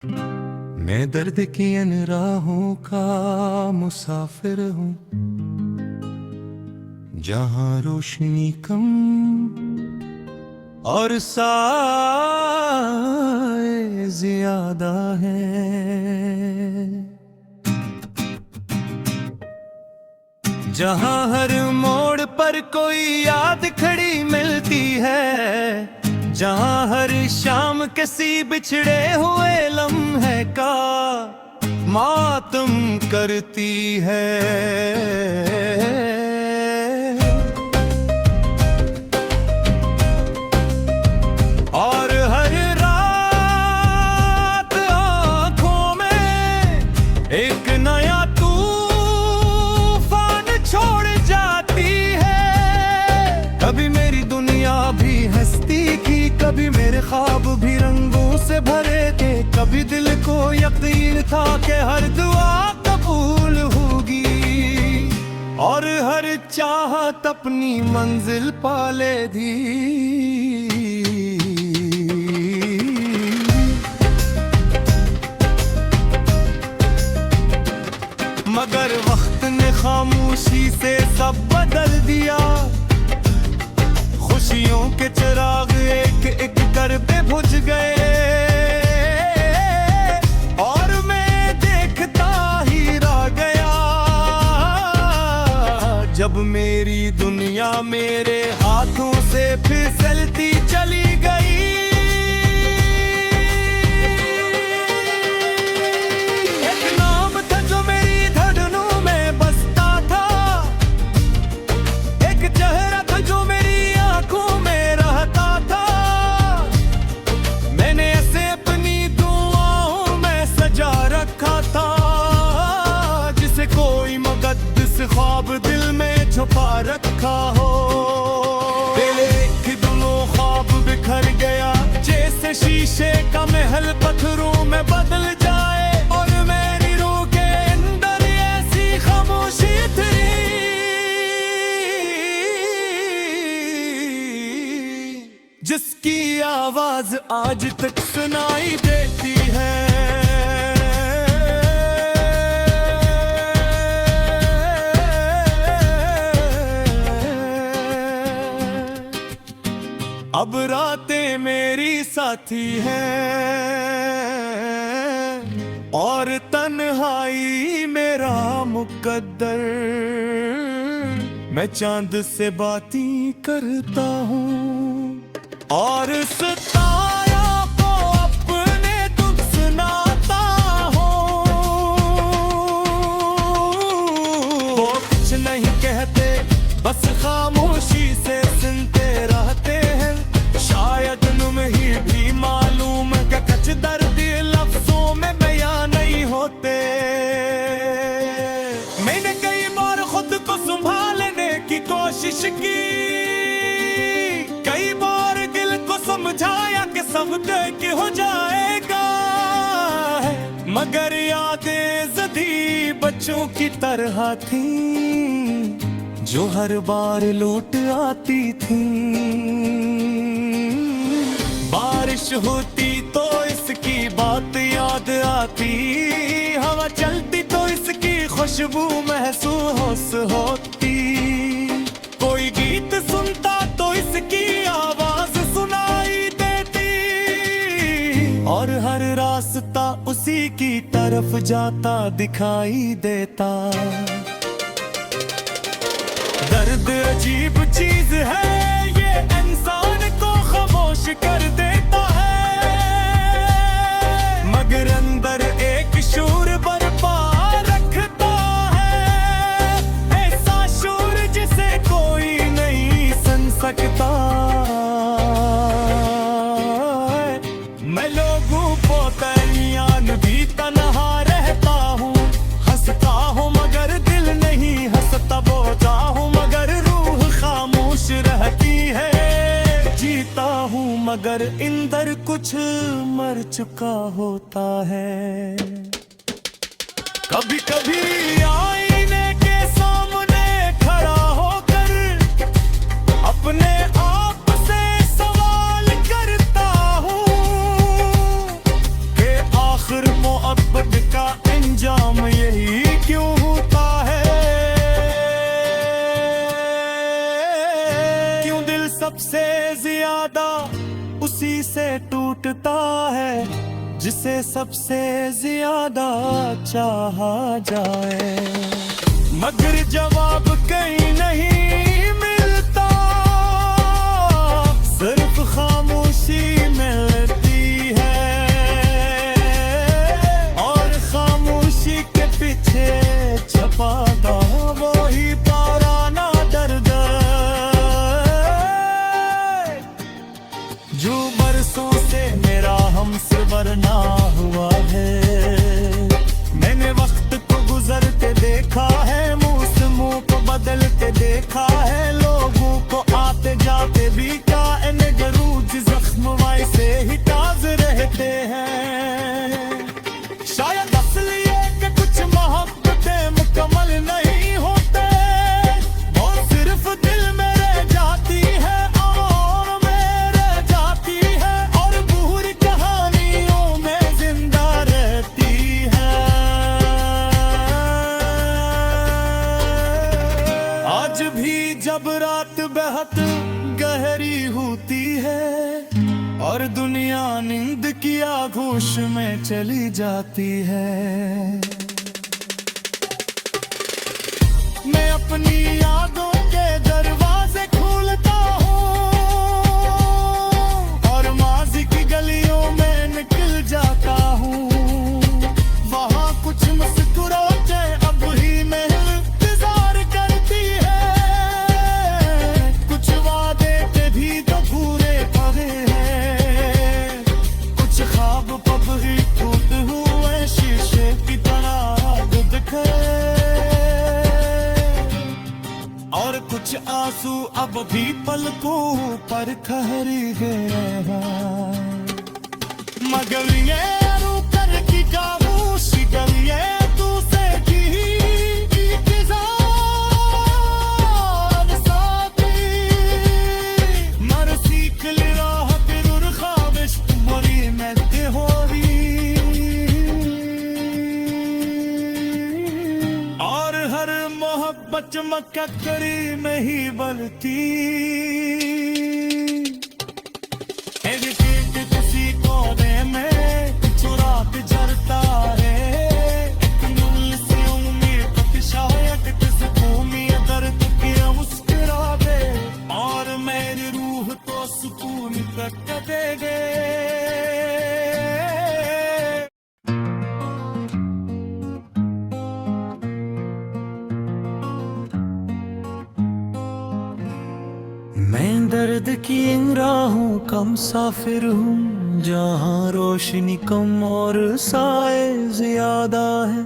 मैं दर्द की अन राहों का मुसाफिर हूँ, जहाँ रोशनी कम और साए ज्यादा है, जहाँ हर मोड़ पर कोई याद खड़ी मिलती है, जहाँ हर शाम किसी बिछड़े हुए लम्हे का मातम करती है। और हर रात आँखों में एक नया तूफान छोड़ जाती है। कभी मेरी दुनिया भी हंसती थी, कभी मेरे ख्वाब भी रंगों से भरे थे, कभी दिल को यकीन था कि हर दुआ कबूल होगी, और हर चाहत अपनी मंजिल पाले दी। मगर वक्त ने खामोशी से सब बदल दिया, खुशियों के चिराग एक एक कर पे बुझ गए, और मैं देखता ही रह गया जब मेरी दुनिया मेरे हाथों से फिसलती चली गई। एक नाम था जो मेरी धड़नों में बसता था, एक चेहरा था जो मेरी आंखों में रहता था, मैंने ऐसे अपनी दुआओं में सजा रखा था, जिसे कोई मुक़द्दस ख्वाब दिल में छुपा रखा हो। एक दिलों ख्वाब बिखर गया, जैसे शीशे का महल पत्थरों में बदल जाए, और मेरी रूह के अंदर ऐसी खामोशी थी जिसकी आवाज आज तक सुनाई देती है। अब रातें मेरी साथी हैं, और तन्हाई मेरा मुकद्दर। मैं चांद से बातें करता हूँ, और सितारा को अपने दुख सुनाता हूँ। वो कुछ नहीं कहते, बस खामोशी से सुनते रहते हैं। शायद तुम्हें भी मालूम कि कुछ दर्द लफ्जों में बयां नहीं होते। मैंने कई बार खुद को संभालने की कोशिश की, कई बार दिल को समझाया कि सब ठीक हो जाएगा, मगर यादें ज़दी बच्चों की तरह थी, जो हर बार लौट आती थी। बारिश होती तो इसकी बात याद आती, हवा चलती तो इसकी खुशबू महसूस होती, कोई गीत सुनता तो इसकी आवाज सुनाई देती, और हर रास्ता उसी की तरफ जाता दिखाई देता। दर्द अजीब चीज है, ये इंसान को खामोश कर देता है, मगर अंदर एक शूर बरपा रखता है, ऐसा शूर जिसे कोई नहीं सुन सकता। मैं लोगों को तैयान भी तन्हा रहता हूँ, हंसता हूँ मगर दिल नहीं हंसता, बोलता हूँ मगर रूह खामोश रहती है, जीता हूँ मगर अंदर कुछ मर चुका होता है। कभी कभी आईने के सामने खड़ा होकर अपने आप से सवाल करता हूँ कि आखिर इरादा उसी से टूटता है जिसे सबसे ज्यादा चाहा जाए। मगर जवाब कहीं नहीं मिलता, सिर्फ खामोशी मिलती है, और खामोशी के पीछे छपाता वही पुराना दर्द जो बरसों से मेरा हमसफर ना हुआ है। मैंने वक्त को गुजरते देखा है, मौसमों को बदलते देखा है, लोगों को आते जाते भी का गरूज जख्म वैसे ही ताज़ रहते हैं। शायद असली है कि कुछ मोहब्बतें मुकम्मल नहीं होते, वो सिर्फ दिल में रह जाती है और में रह जाती है, और पूरी कहानियों में जिंदा रहती है। आज भी जब रात बहुत गहरी होती है और दुनिया नींद की आगोश में चली जाती है, मैं अपनी यादों के दरवाजे खोलता हूँ और माजी की गलियों में निकल जाता हूँ। वहाँ कुछ मुस्कुराते अब ही में इंतजार करती है, कुछ वादे थे भी तो पूरे पड़े हैं, कुछ ख्वाब पब ही टूट हुए शीशे की तरह दिखे, और कुछ आंसू अब भी पलकों पर ठहरी गए हैं। मगर ये रुकर की खामोशी गलिए दूसरे की इंतजार साथी, मर सीख ले राह बिरुर ख्वाबिश मरी में होरी, और हर मोहब्बत मक्करी में ही बलती। एक किसी कोने में चुरात जरता है, एक नुल सी उम्मीद कि शायद किसको में दर्द की मुस्कुरा दे, और मेरी रूह तो सुकून तक देगे। मैं दर्द की इन राहों का मुसाफिर हूँ, जहाँ रोशनी कम और साए ज्यादा है,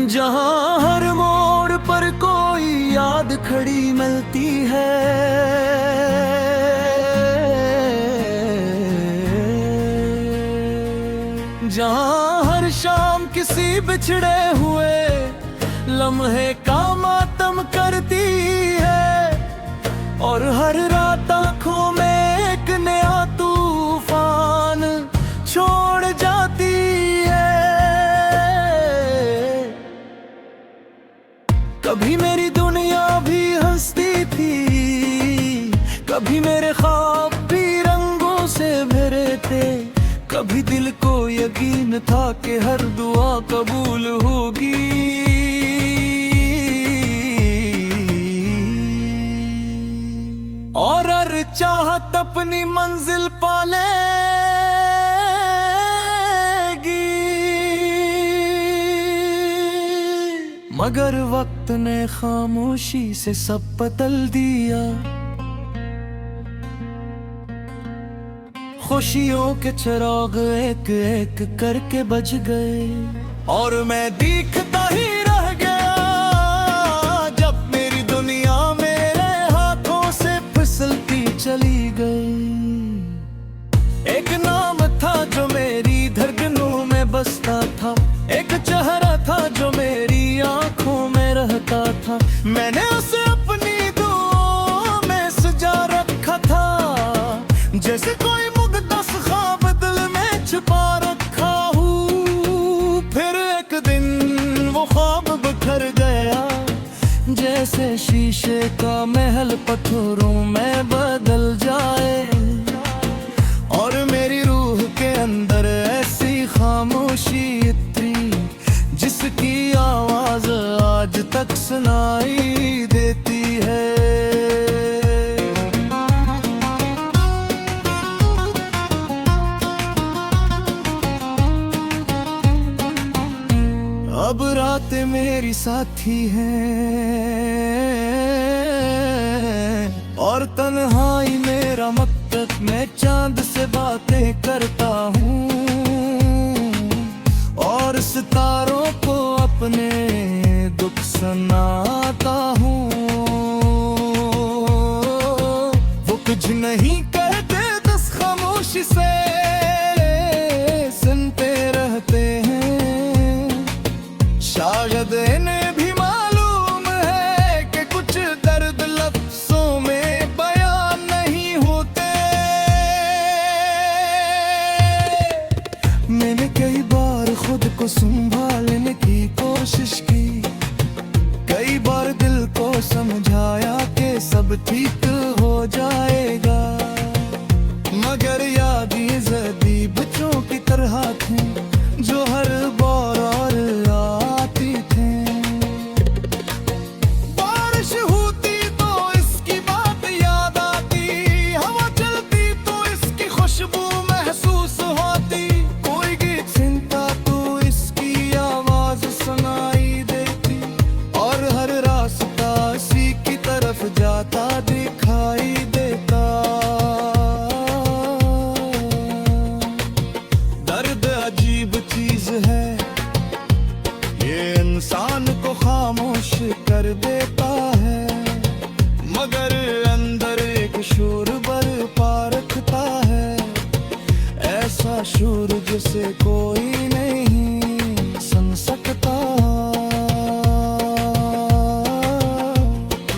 जहाँ हर मोड़ पर कोई याद खड़ी मिलती है, जहाँ हर शाम किसी बिछड़े हुए लम्हे का मातम करती है, और हर रात आँखों में एक नया तूफान छोड़ जाती है। कभी मेरी दुनिया भी हंसती थी, कभी मेरे ख्वाब भी रंगों से भरे थे, कभी दिल को यकीन था कि हर दुआ कबूल होगी, और हर चाहत अपनी मंजिल पालेगी। मगर वक्त ने खामोशी से सब बदल दिया, खुशियों के चिराग एक एक करके बज गए, और मैं दिखता ही रह गया जब मेरी दुनिया मेरे हाथों से फिसलती चली गई। एक नाम था जो मेरी धड़कनों में बसता था, एक चेहरा था जो मेरी आंखों में रहता था, मैंने उसे अपनी दुआओं में सजा रखा था, जैसे कोई मुक़द्दस ख्वाब दिल में छुपा रखा हूँ। फिर एक दिन वो ख्वाब बिखर गया, जैसे शीशे का महल पत्थरों में तक सुनाई देती है। अब रात मेरी साथी है और तन्हाई मेरा मकसद, मैं चांद से बातें करता हूँ और सितारों को अपने दुख सुनाता हूँ। वो कुछ नहीं कहते, बस खामोशी से सुनते रहते हैं। शायद इन्हें भी मालूम है कि कुछ दर्द लफ्ज़ों में बयान नहीं होते। मैंने कई बार खुद को संभालने की कोशिश की, कई बार दिल को समझाया कि सब ठीक हो जाएगा, मगर याद ये ज़दी बच्चों की तरह थे जो हर बार और आती थे। बारिश होती तो इसकी बात याद आती, हवा चलती तो इसकी खुशबू महसूस होती, कोई गीत सुनता तो इसकी आवाज सुनाई देती, और हर रास्ता इसी की तरफ जाता दिखाई देता। दर्द अजीब चीज है, ये इंसान को खामोश कर देता है, मगर अंदर एक शोर बरपा रखता है, ऐसा शोर जिसे कोई नहीं सुन सकता।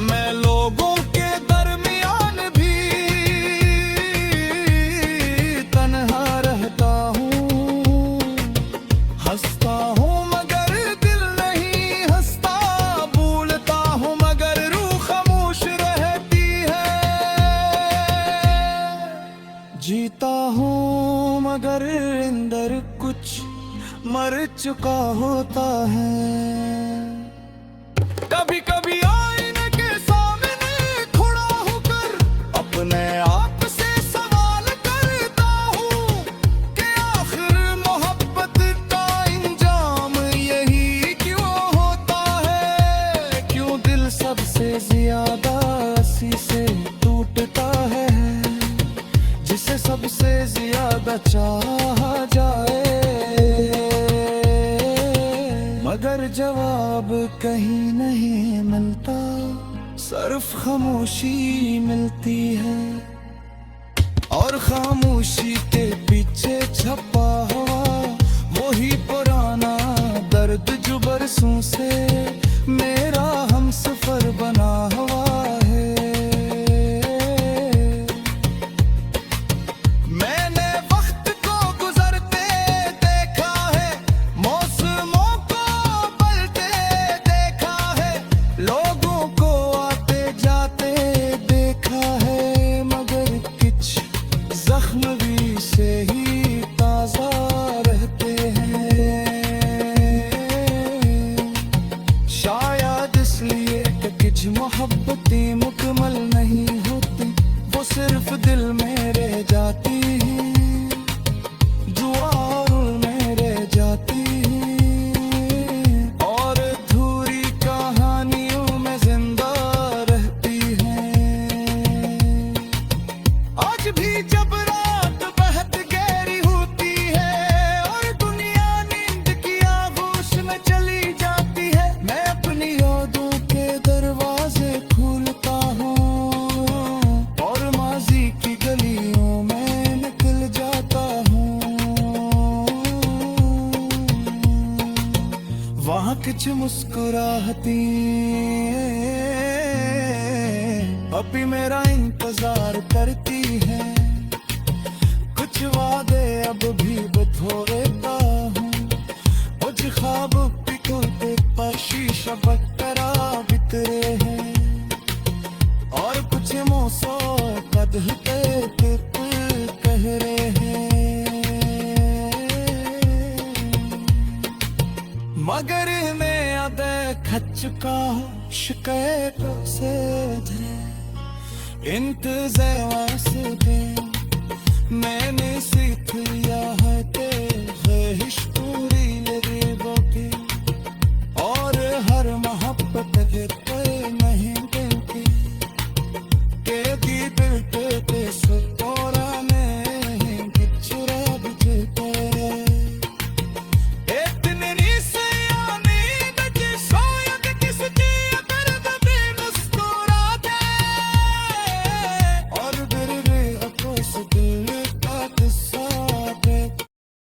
मैं लोगों के दरमियान भी तन्हा रहता हूँ, हंसता हूँ मगर दिल नहीं हंसता, भूलता हूँ मगर रूह खामोश रहती है, जीता हूँ मगर अंदर कुछ मर चुका होता है। कभी कभी आईने के सामने खड़ा होकर अपने आप से सवाल करता हूँ कि आखिर मोहब्बत का इंजाम यही क्यों होता है, क्यों दिल सबसे ज्यादा इसी से टूटता है, जिसे सबसे ज्यादा चाहा जाए, मगर जवाब कहीं नहीं मिलता, सिर्फ खामोशी मिलती है, और खामोशी के पीछे छपा हुआ वही पुराना दर्द जो बरसों से मेरा हमसफर बना हुआ है। मैंने वक्त को गुजरते देखा है, मौसमों को बदलते देखा है, लोगों को आते जाते देखा है, मगर कुछ जख्म भी से ही ताजा रहते हैं। शायद इसलिए कि कुछ मोहब्बतें मुकम्मल नहीं होती, वो सिर्फ दिल में रह जाती हैं, दुआओं में रह जाती हैं, और अधूरी कहानियों में जिंदा रहती हैं। आज भी जब रात बहुत गहरी होती है और दुनिया नींद की आगोश में चली जाती है, मैं अपनी यादों के दरवाजे खोलता हूँ और माजी की गलियों में निकल जाता हूँ। वहाँ कुछ मुस्कुराहती अभी मेरा इंतजार करती है, कुछ वादे अब भी बधोता हूँ, कुछ ख्वाब पिघलते पर शीशा बकरा बितरे हैं, और कुछ मौसम कदहते तिप कह रहे हैं, मगर मैं अद खच चुका हूँ शिकायतों से इंतज़ार वास्ते मैंने सीख लिया